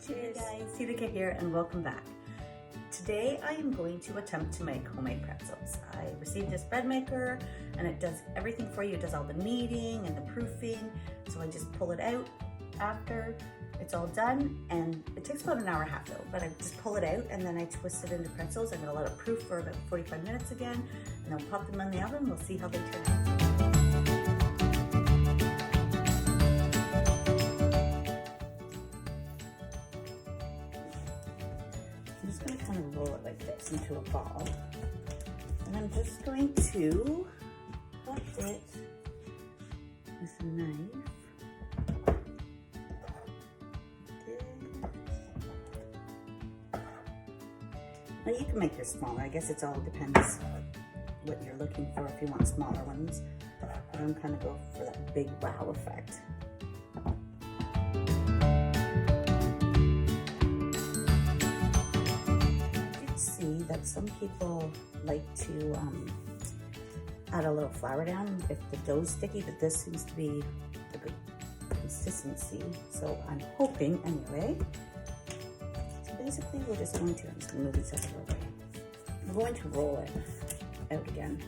Cheers! Hey guys, Tika here and welcome back. Today I am going to attempt to make homemade pretzels. I received this bread maker and it does everything for you. It does all the kneading and the proofing. So I just pull it out after it's all done, and it takes about an hour and a half though, but I just pull it out and then I twist it into pretzels. I'm gonna let it proof for about 45 minutes again, and then pop them in the oven. We'll see how they turn out. I'm just going to kind of roll it like this into a ball, and I'm just going to cut it with a knife. Now you can make yours smaller. I guess it all depends what you're looking for. If you want smaller ones, but I'm kind of go for that big wow effect. That some people like to add a little flour down if the dough's sticky, but this seems to be a good consistency, so I'm hoping anyway. So basically we're just going to, I'm just going to move these out of the way. We're going to roll it out again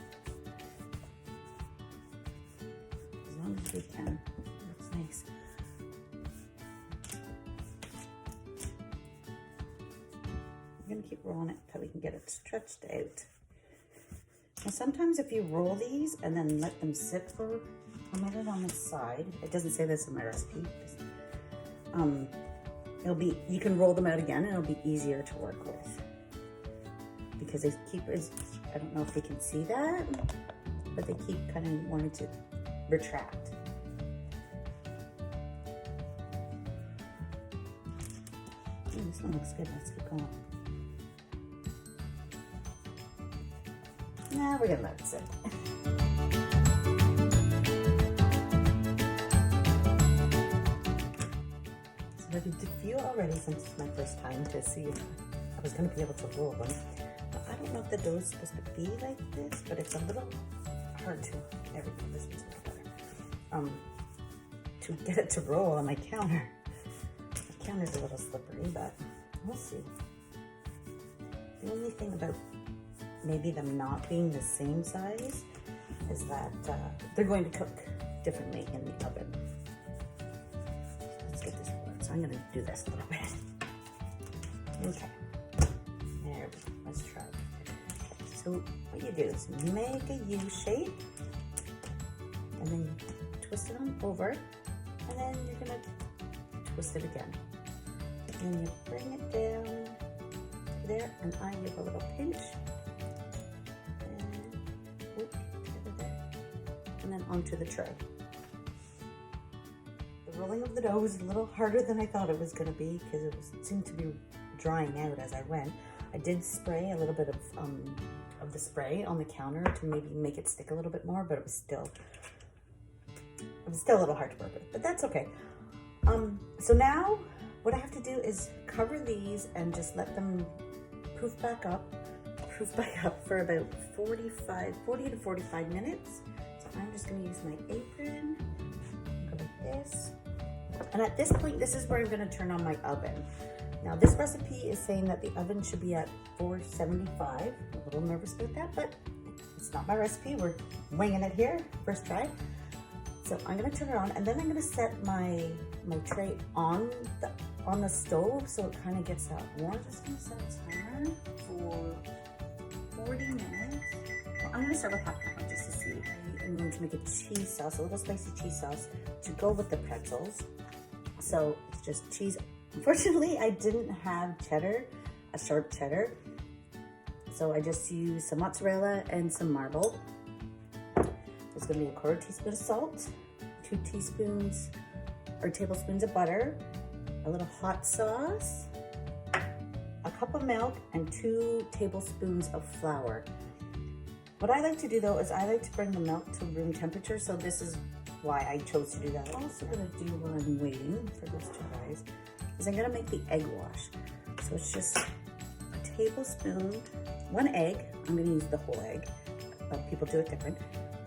as long as we can. It looks nice. I'm going to keep rolling it until we can get it stretched out. Now sometimes if you roll these and then let them sit for a minute on the side, it doesn't say this in my recipe, it'll be, you can roll them out again and it'll be easier to work with. Because they keep, I don't know if they can see that, but they keep kind of wanting to retract. This one looks good, let's keep going. Now we're gonna let it sit. So I did a few already since it's my first time to see if I was gonna be able to roll them. Now, I don't know if the dough is supposed to be like this, but it's a little hard to, everything, this one's a little better, to get it to roll on my counter. The counter's a little slippery, but we'll see. The only thing about maybe them not being the same size is that they're going to cook differently in the oven. Let's get this rolling. So I'm going to do this a little bit. Okay, there we go. Let's try. So what you do is make a U shape, and then you twist it on over, and then you're going to twist it again. And you bring it down to there, and I give a little pinch. And then onto the tray. The rolling of the dough was a little harder than I thought it was going to be because it seemed to be drying out as I went. I did spray a little bit of the spray on the counter to maybe make it stick a little bit more, but it was still a little hard to work with, but that's okay. So now what I have to do is cover these and just let them proof back up for about 40 to 45 minutes. So I'm just going to use my apron, go like this. And at this point, this is where I'm going to turn on my oven. Now this recipe is saying that the oven should be at 475. I'm a little nervous about that, but it's not my recipe. We're winging it here, first try. So I'm going to turn it on, and then I'm going to set my tray on the stove so it kind of gets that warm. I'm just going to set a timer for 40 minutes. Well, I'm going to start with half pepper just to see. I'm going to make a cheese sauce, a little spicy cheese sauce to go with the pretzels. So it's just cheese. Unfortunately, I didn't have cheddar, a sharp cheddar. So I just used some mozzarella and some marble. There's going to be a 1/4 teaspoon of salt, 2 teaspoons or tablespoons of butter, a little hot sauce, a cup of milk, and 2 tablespoons of flour. What I like to do though is I like to bring the milk to room temperature, so this is why I chose to do that. I'm also going to do while I'm waiting for this to rise is I'm going to make the egg wash. So it's just a tablespoon, 1 egg. I'm going to use the whole egg, but people do it different.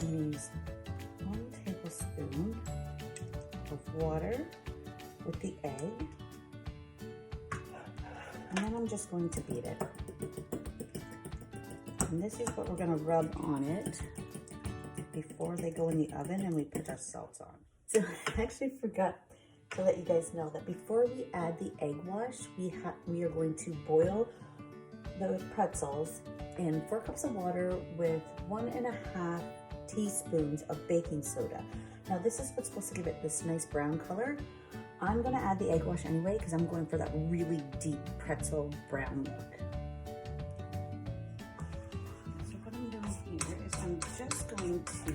I'm going to use 1 tablespoon of water with the egg. And then I'm just going to beat it. And this is what we're gonna rub on it before they go in the oven and we put our salt on. So I actually forgot to let you guys know that before we add the egg wash, we are going to boil the pretzels in 4 cups of water with 1.5 teaspoons of baking soda. Now this is what's supposed to give it this nice brown color. I'm gonna add the egg wash anyway because I'm going for that really deep pretzel brown look. So what I'm doing here is I'm just going to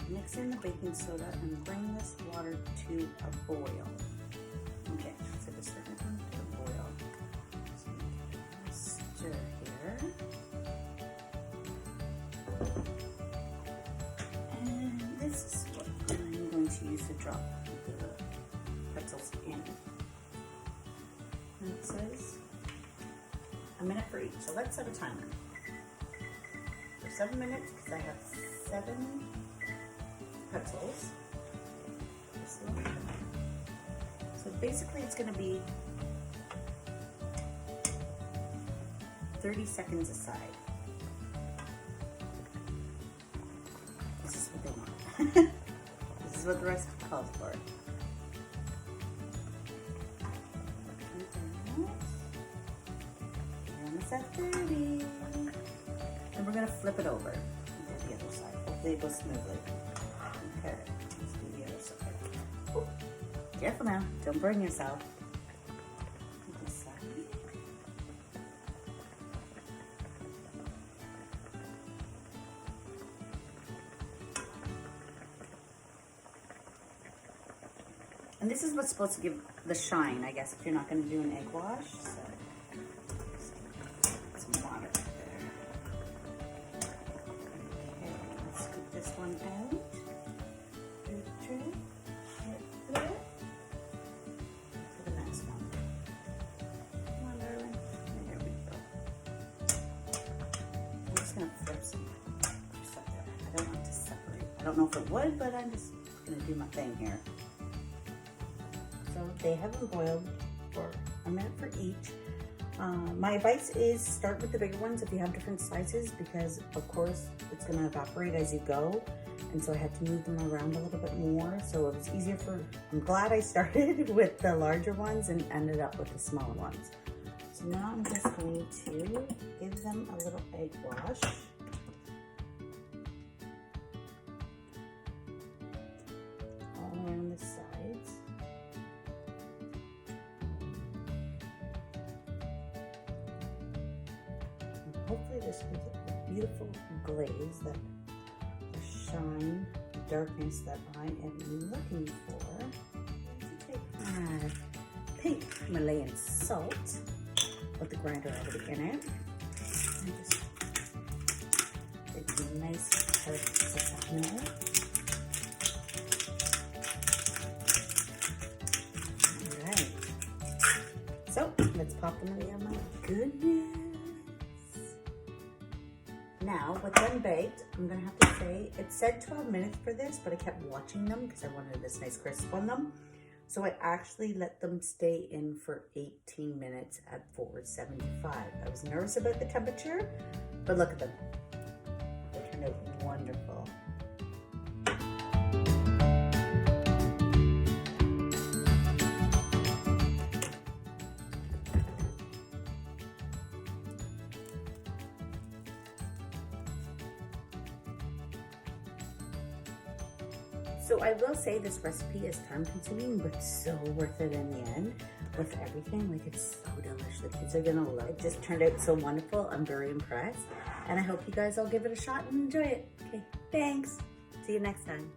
mix in the baking soda and bring this water to a boil. Okay, so just bring it to a boil. So stir here. And this is what I'm going to use to drop the pretzels in. And it says a minute for each. So let's set a timer for 7 minutes because I have 7 pretzels. So basically it's going to be 30 seconds aside. This is what they want. This is what the recipe calls for. Almost at 30. And we're going to flip it over and do the other side. Hopefully it goes smoothly. Okay, let's do the other side. Ooh, careful now, don't burn yourself. This side. And this is what's supposed to give the shine, I guess, if you're not going to do an egg wash. So, some water there. Okay, let's scoop this one out. For the next one. Come on, darling. There we go. I'm just going to flip some stuff there. I don't want to separate. I don't know if it would, but I'm just going to do my thing here. So they haven't boiled for a minute for each. My advice is start with the bigger ones if you have different sizes because of course it's going to evaporate as you go. And so I had to move them around a little bit more. So it was easier I'm glad I started with the larger ones and ended up with the smaller ones. So now I'm just going to give them a little egg wash. All around the sides. And hopefully this gives it a beautiful glaze, that shine, darkness that I am looking for. To take my pink Himalayan salt with the grinder already in it. And just get a nice parts of that now. Alright. So let's pop them in the oven. Goodness. Now, with them baked, I'm going to have to say, it said 12 minutes for this, but I kept watching them because I wanted this nice crisp on them. So I actually let them stay in for 18 minutes at 475. I was nervous about the temperature, but look at them. They turned out wonderful. So I will say this recipe is time consuming, but so worth it in the end with everything. Like, it's so delicious. The kids are gonna love it. It just turned out so wonderful. I'm very impressed. And I hope you guys all give it a shot and enjoy it. Okay, thanks. See you next time.